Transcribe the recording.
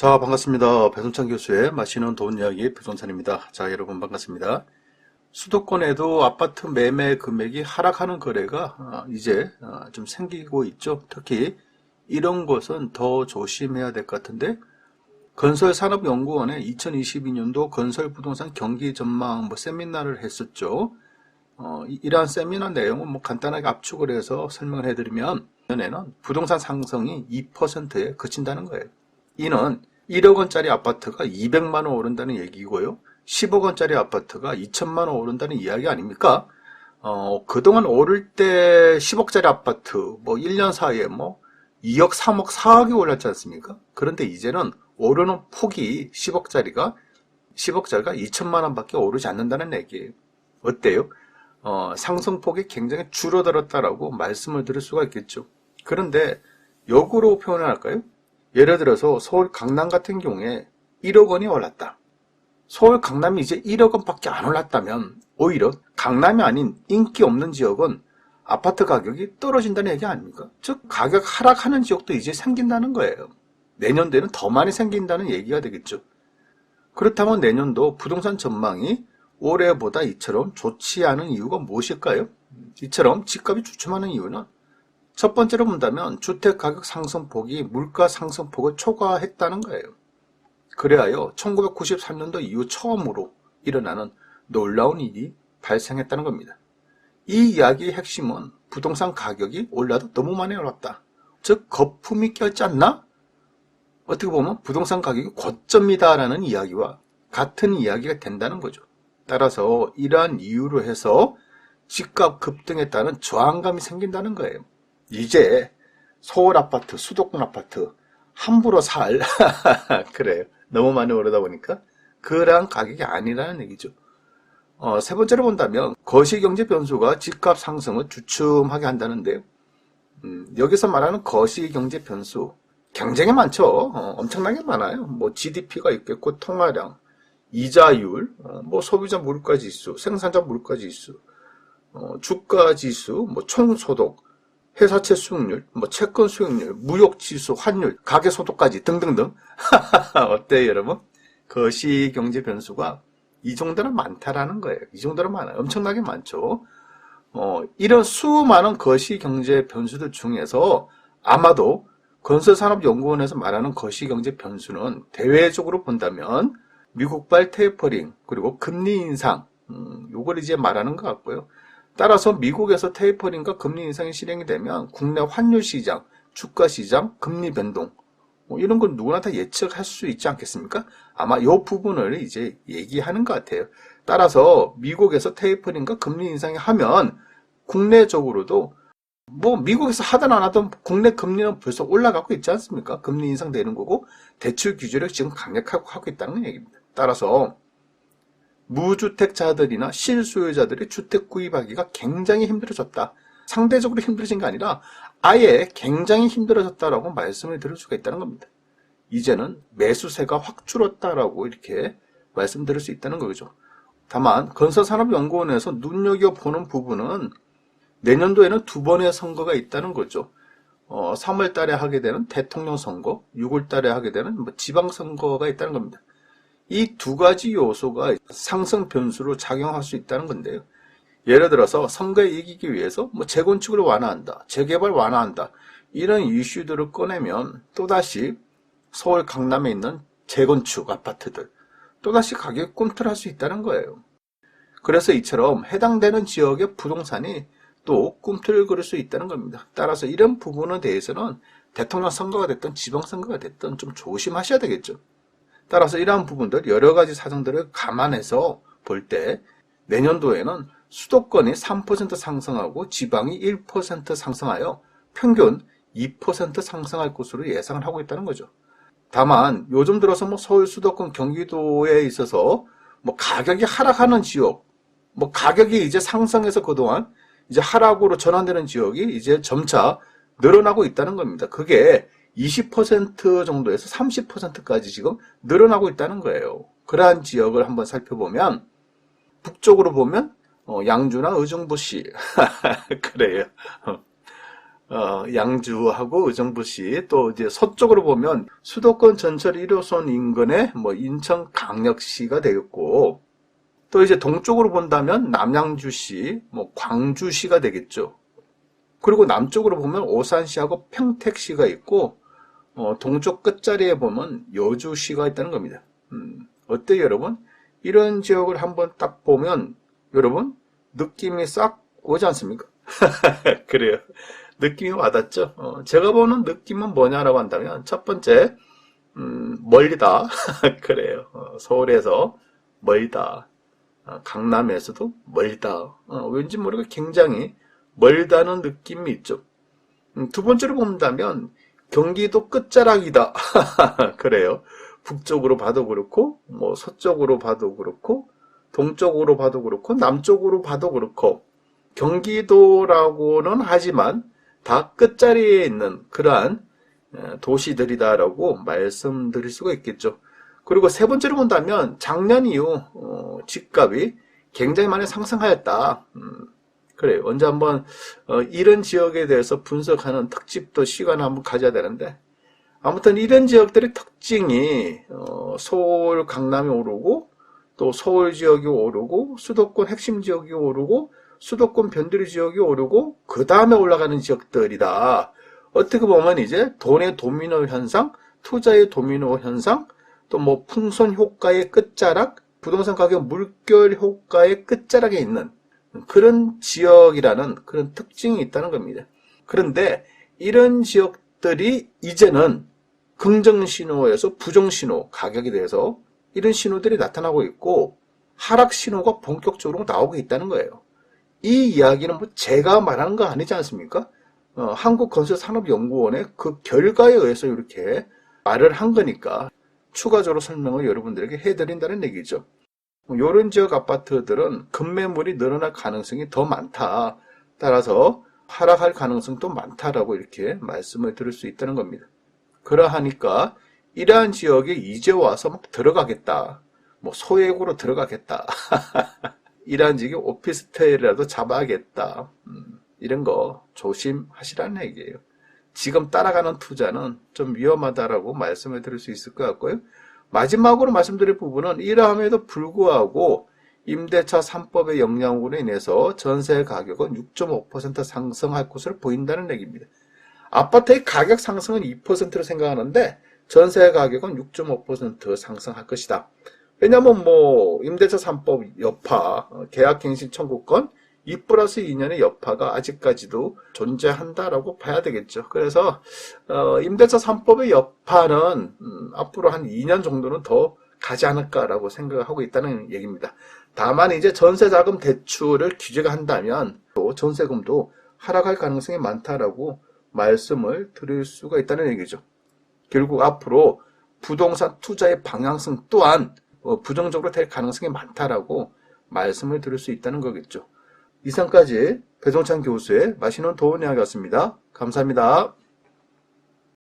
자, 반갑습니다. 배순찬 교수의 맛있는 돈 이야기 배순찬입니다. 자, 여러분 반갑습니다. 수도권에도 아파트 매매 금액이 하락하는 거래가 이제 좀 생기고 있죠. 특히 이런 것은 더 조심해야 될 것 같은데, 건설산업연구원의 2022년도 건설부동산 경기 전망 세미나를 했었죠. 이러한 세미나 내용은 간단하게 압축을 해서 설명을 해드리면, 내년에는 부동산 상승이 2%에 그친다는 거예요. 이는 1억 원짜리 아파트가 200만 원 오른다는 얘기고요. 10억 원짜리 아파트가 2천만 원 오른다는 이야기 아닙니까? 그동안 오를 때 10억짜리 아파트 1년 사이에 2억, 3억, 4억이 올랐지 않습니까? 그런데 이제는 오르는 폭이 10억짜리가 2천만 원밖에 오르지 않는다는 얘기예요. 어때요? 상승폭이 굉장히 줄어들었다라고 말씀을 드릴 수가 있겠죠. 그런데 역으로 표현을 할까요? 예를 들어서 서울 강남 같은 경우에 1억 원이 올랐다. 서울 강남이 이제 1억 원밖에 안 올랐다면 오히려 강남이 아닌 인기 없는 지역은 아파트 가격이 떨어진다는 얘기 아닙니까? 즉 가격 하락하는 지역도 이제 생긴다는 거예요. 내년도에는 더 많이 생긴다는 얘기가 되겠죠. 그렇다면 내년도 부동산 전망이 올해보다 이처럼 좋지 않은 이유가 무엇일까요? 이처럼 집값이 주춤하는 이유는 첫 번째로 본다면 주택가격 상승폭이 물가 상승폭을 초과했다는 거예요. 그래하여 1993년도 이후 처음으로 일어나는 놀라운 일이 발생했다는 겁니다. 이 이야기의 핵심은 부동산 가격이 올라도 너무 많이 올랐다. 즉 거품이 껴있지 않나? 어떻게 보면 부동산 가격이 고점이다라는 이야기와 같은 이야기가 된다는 거죠. 따라서 이러한 이유로 해서 집값 급등에 따른 저항감이 생긴다는 거예요. 이제 서울 아파트, 수도권 아파트 함부로 살 그래요. 너무 많이 오르다 보니까 그러한 가격이 아니라는 얘기죠. 세 번째로 본다면 거시경제 변수가 집값 상승을 주춤하게 한다는데요. 여기서 말하는 거시경제 변수 굉장히 많죠. 엄청나게 많아요. GDP가 있겠고, 통화량, 이자율, 소비자 물가지수, 생산자 물가지수, 주가지수, 총소득, 회사채 수익률, 채권 수익률, 무역지수, 환율, 가계소득까지 등등등. 어때요, 여러분? 거시경제 변수가 이 정도는 많다라는 거예요. 이 정도는 많아요. 엄청나게 많죠. 이런 수많은 거시경제 변수들 중에서 아마도 건설산업연구원에서 말하는 거시경제 변수는 대외적으로 본다면 미국발 테이퍼링, 그리고 금리 인상, 요걸 이제 말하는 것 같고요. 따라서 미국에서 테이퍼링과 금리 인상이 실행이 되면 국내 환율 시장, 주가 시장, 금리 변동 이런 건 누구나 다 예측할 수 있지 않겠습니까? 아마 이 부분을 이제 얘기하는 것 같아요. 따라서 미국에서 테이퍼링과 금리 인상이 하면 국내적으로도 미국에서 하든 안 하든 국내 금리는 벌써 올라가고 있지 않습니까? 금리 인상되는 거고 대출 규제를 지금 강력하게 하고 있다는 얘기입니다. 따라서 무주택자들이나 실소유자들이 주택 구입하기가 굉장히 힘들어졌다. 상대적으로 힘들어진 게 아니라 아예 굉장히 힘들어졌다라고 말씀을 드릴 수가 있다는 겁니다. 이제는 매수세가 확 줄었다라고 이렇게 말씀드릴 수 있다는 거죠. 다만 건설산업연구원에서 눈여겨보는 부분은 내년도에는 두 번의 선거가 있다는 거죠. 3월 달에 하게 되는 대통령 선거, 6월 달에 하게 되는 지방선거가 있다는 겁니다. 이 두 가지 요소가 상승 변수로 작용할 수 있다는 건데요. 예를 들어서 선거에 이기기 위해서 재건축을 완화한다, 재개발 완화한다 이런 이슈들을 꺼내면 또다시 서울 강남에 있는 재건축 아파트들 또다시 가격이 꿈틀할 수 있다는 거예요. 그래서 이처럼 해당되는 지역의 부동산이 또 꿈틀거릴 수 있다는 겁니다. 따라서 이런 부분에 대해서는 대통령 선거가 됐든 지방선거가 됐든 좀 조심하셔야 되겠죠. 따라서 이러한 부분들 여러 가지 사정들을 감안해서 볼 때 내년도에는 수도권이 3% 상승하고 지방이 1% 상승하여 평균 2% 상승할 것으로 예상을 하고 있다는 거죠. 다만 요즘 들어서 서울, 수도권, 경기도에 있어서 가격이 하락하는 지역, 가격이 이제 상승해서 그동안 이제 하락으로 전환되는 지역이 이제 점차 늘어나고 있다는 겁니다. 그게 20% 정도에서 30%까지 지금 늘어나고 있다는 거예요. 그러한 지역을 한번 살펴보면 북쪽으로 보면 양주나 의정부시 그래요. 양주하고 의정부시, 또 이제 서쪽으로 보면 수도권 전철 1호선 인근의 뭐 인천광역시가 되겠고, 또 이제 동쪽으로 본다면 남양주시, 뭐 광주시가 되겠죠. 그리고 남쪽으로 보면 오산시하고 평택시가 있고, 동쪽 끝자리에 보면 여주시가 있다는 겁니다. 어때요, 여러분? 이런 지역을 한번 딱 보면 여러분 느낌이 싹 오지 않습니까? 그래요. 느낌이 와닿죠? 제가 보는 느낌은 뭐냐라고 한다면 첫 번째, 멀다. 그래요. 서울에서 멀다. 강남에서도 멀다. 왠지 모르게 굉장히 멀다는 느낌이 있죠. 두 번째로 본다면 경기도 끝자락이다. 그래요. 북쪽으로 봐도 그렇고, 뭐 서쪽으로 봐도 그렇고, 동쪽으로 봐도 그렇고, 남쪽으로 봐도 그렇고, 경기도라고는 하지만 다 끝자리에 있는 그러한 도시들이다라고 말씀드릴 수가 있겠죠. 그리고 세 번째로 본다면 작년 이후 집값이 굉장히 많이 상승하였다. 그래요. 언제 한번 이런 지역에 대해서 분석하는 특집도 시간을 한번 가져야 되는데, 아무튼 이런 지역들의 특징이 서울 강남이 오르고, 또 서울 지역이 오르고, 수도권 핵심 지역이 오르고, 수도권 변두리 지역이 오르고, 그 다음에 올라가는 지역들이다. 어떻게 보면 이제 돈의 도미노 현상, 투자의 도미노 현상, 또 뭐 풍선 효과의 끝자락, 부동산 가격 물결 효과의 끝자락에 있는 그런 지역이라는 그런 특징이 있다는 겁니다. 그런데 이런 지역들이 이제는 긍정신호에서 부정신호, 가격에 대해서 이런 신호들이 나타나고 있고 하락 신호가 본격적으로 나오고 있다는 거예요. 이 이야기는 뭐 제가 말하는 거 아니지 않습니까? 한국건설산업연구원의 그 결과에 의해서 이렇게 말을 한 거니까 추가적으로 설명을 여러분들에게 해드린다는 얘기죠. 이런 지역 아파트들은 급매물이 늘어날 가능성이 더 많다. 따라서 하락할 가능성도 많다라고 이렇게 말씀을 드릴 수 있다는 겁니다. 그러하니까 이러한 지역에 이제 와서 막 들어가겠다. 뭐 소액으로 들어가겠다. 이러한 지역에 오피스텔이라도 잡아야겠다. 이런 거 조심하시라는 얘기예요. 지금 따라가는 투자는 좀 위험하다라고 말씀을 드릴 수 있을 것 같고요. 마지막으로 말씀드릴 부분은 이러함에도 불구하고 임대차 3법의 영향으로 인해서 전세 가격은 6.5% 상승할 것으로 보인다는 얘기입니다. 아파트의 가격 상승은 2%로 생각하는데 전세 가격은 6.5% 상승할 것이다. 왜냐하면 뭐 임대차 3법 여파, 계약갱신 청구권 2+2년의 여파가 아직까지도 존재한다라고 봐야 되겠죠. 그래서 임대차 3법의 여파는 앞으로 한 2년 정도는 더 가지 않을까라고 생각하고 있다는 얘기입니다. 다만 이제 전세자금 대출을 규제가 한다면 또 전세금도 하락할 가능성이 많다라고 말씀을 드릴 수가 있다는 얘기죠. 결국 앞으로 부동산 투자의 방향성 또한 부정적으로 될 가능성이 많다라고 말씀을 드릴 수 있다는 거겠죠. 이상까지 배종찬 교수의 맛있는 도움 이야기였습니다. 감사합니다.